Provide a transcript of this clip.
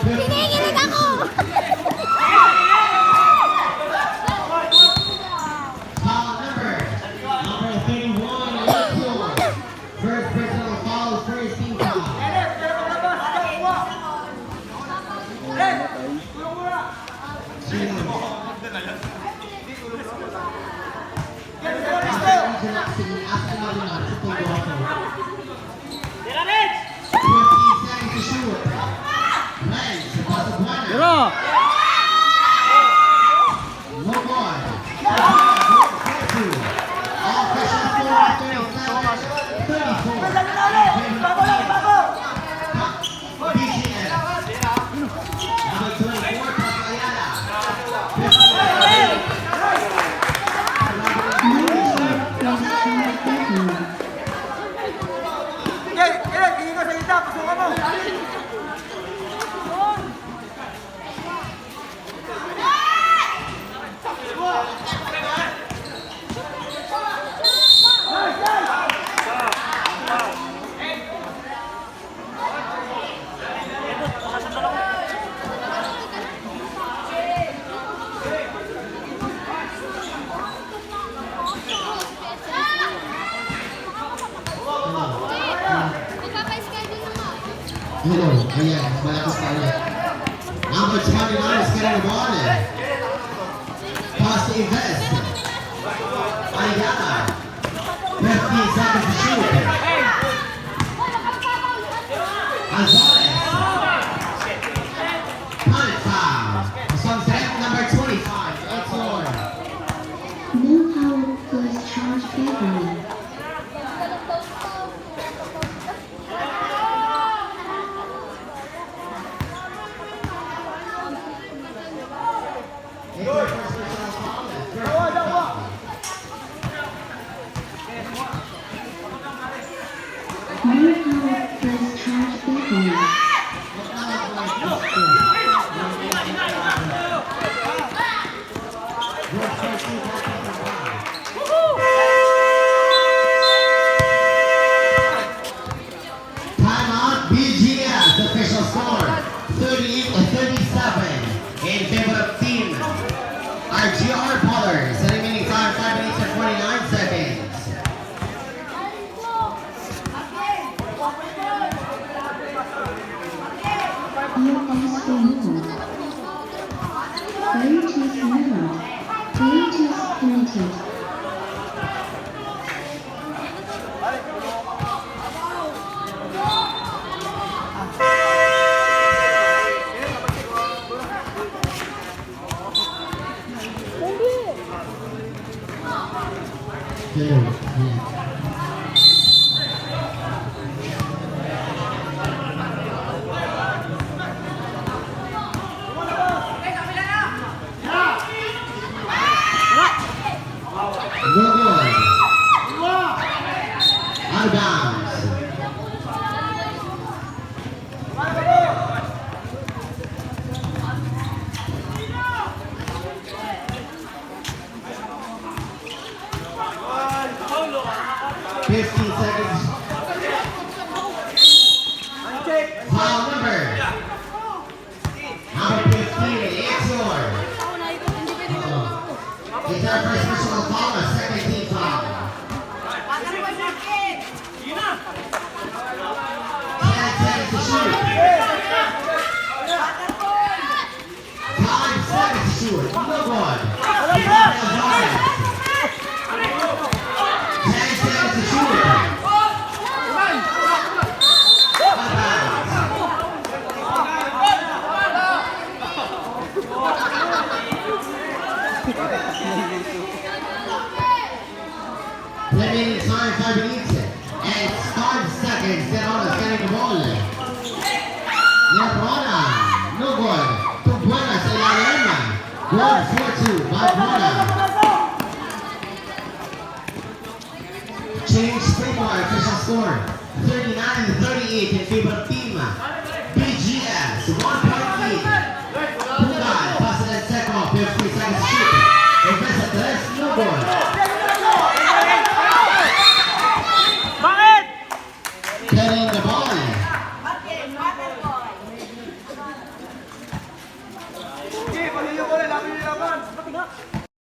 Kinikilig ako! Hello, ayan, malakas pa ulit. Number 29 is getting the ball. Pass to Invest. Ayala. 15 seconds to shoot. Alvarez. Punt foul. Some set number 25. Let's score. No power plus charge favoring. Timeout, BGS, official score, 38-37 in favor of team RGR Pollers. The remaining time, 5 minutes and 49 seconds. No good. Out of bounds. Foul number 15, it's yours. It's our first personal foul, a second team foul. 10 seconds to shoot. 5 seconds to shoot. No good. 10 seconds to shoot. Remaining time, 5 minutes and 5 seconds. Serrano is getting the ball. Nerona, no good. Tubuena sa ilalim. Good 4-2, Barbuena. Change Springboard, official score 39-38 in favor of team BGS. 1-point lead. Pugan, pass it and second, 50 seconds shoot. Invest at the rest, no good.